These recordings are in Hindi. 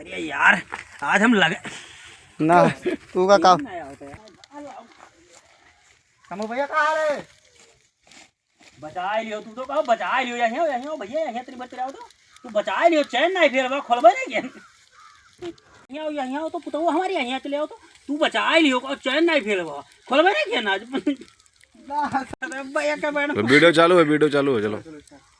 अरे यार आज हम लगे ना तू का काम समो भैया कहाँ है? बचा लियो तू तो कहो बचा लियो यहीं यहीं भैया यहीं तेरी बच रहा हो तो तू बचा लियो चैन नहीं फिर वो खोलबे नहीं क्या यहीं यहीं तो पुतो हमारी यहीं चले आओ तो तू बचा लियो कहो चैन नहीं फिर वो खोलबे नहीं क्या ना भैया का मैडम वीडियो चालू है चलो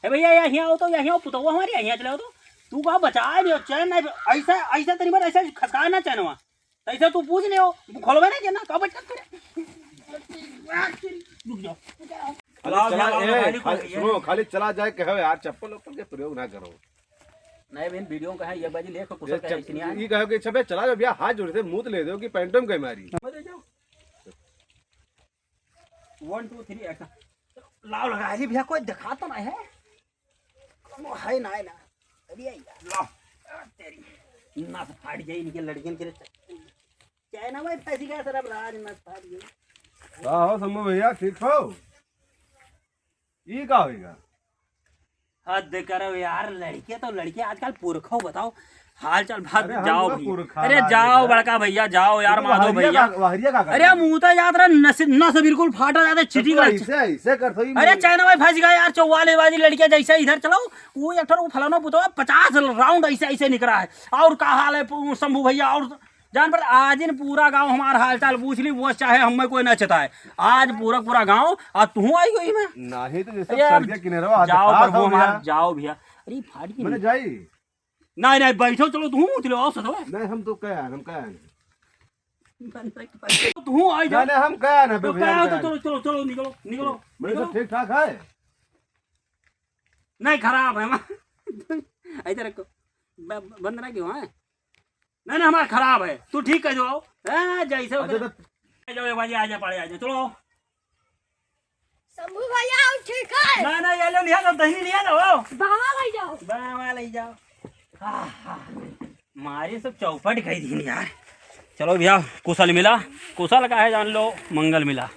है भैया यहीं आओ तो यहीं पुतो हमारी यहीं चले आओ तो तू कहो बचा लियो चैन नहीं ऐसा ऐसा तेरी बार ऐसा खसका ना चैन वहाँ ऐसा तू पूछ लियो खोलबे नहीं क्या ना कहो बचा करे सुनो खाली चला जाए कहो यार चप्पल उप्पल के प्रयोग ना करो नहीं बहन वीडियो का है ये बाजी लेख कुछ क्या इसने आ ये कहो कि छबे चला जाओ भैया हाथ जोड़े थे मुंह ले दो कि पैंटम के मारी 1 2 3 एक्शन लाओ लगा अरे भैया कोई दिखा तो नहीं है वो है ना अरे यार लो तेरी ना फाड़ गई इनके लड़कियों के क्या ना भाई पैसे का सर अब राज ना फाड़ गई हो सम्मू भैया ठीक हो ये का होएगा हद करो यार लड़के तो लड़के आजकल पुरखो बताओ हाल चाल भाग अरे जाओ हम तो भैया पुरखा अरे लागे जाओ हैं। बड़का भैया जाओ यार माधो भैया वाहरिया का अरे मुंह तो याद रहा नस बिल्कुल फाटा जाता चिटी का ऐसे कर तो अरे चाइना भाई फंस गया यार 44 बाजी लड़कियां जैसे इधर चलाओ वो एक वो फलाना पुतो 50 राउंड ऐसे ऐसे निकला है और का हाल है शंभू भैया और जान पर आज इन पूरा गांव हमारा हाल चाल पूछ ली वो चाहे हमें कोई न चताए आज पूरा गांव और तू आई गई मैं नहीं तो जैसे अरे सर्दियां किने रहो जाओ प्रभु हमारा जाओ भैया अरे फाट की मैंने जाई नहीं नहीं बैठो चलो तू उतरो आओ सदो नहीं हम तो कह हम कह तू आई जा नहीं हम कह ना तो भैया तो चलो चलो चलो निकलो निकलो मेरे तो निकलो। ठीक ठाक है नहीं खराब है ऐसे रखो बंद ना क्यों है नहीं हमारा खराब है तू ठीक कर जाओ जैसे अच्छा तो जाओ एक बाजी आ जा पड़े आ जा चलो शंभू भैया ठीक है ना ये लो लिया लो दही लिया लो बाबा भाई जाओ बाबा ले जाओ मारे सब चौपट गई थी यार चलो भैया कुशल मिला कुशल का है जान लो मंगल मिला।